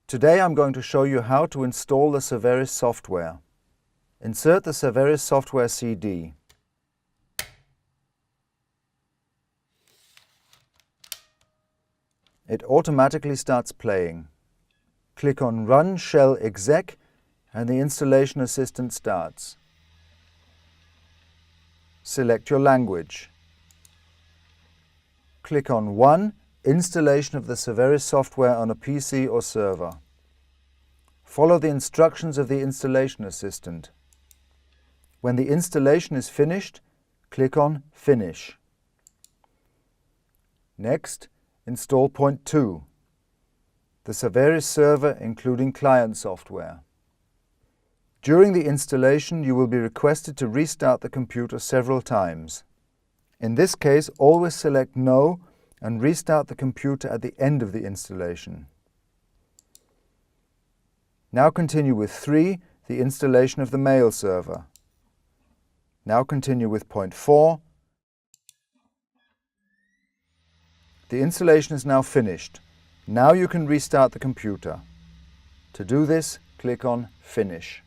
Today I'm going to show you how to install the Saveris software. Insert the Saveris software CD. It automatically starts playing. Click on Run Shell Exec and the installation assistant starts. Select your language. Click on 1. Installation of the Saveris software on a PC or server. Follow the instructions of the installation assistant. When the installation is finished, click on Finish. Next, install point 2, the Saveris server including client software. During the installation, you will be requested to restart the computer several times. In this case, always select No and restart the computer at the end of the installation. Now continue with 3, the installation of the mail server. Now continue with point 4. The installation is now finished. Now you can restart the computer. To do this, click on Finish.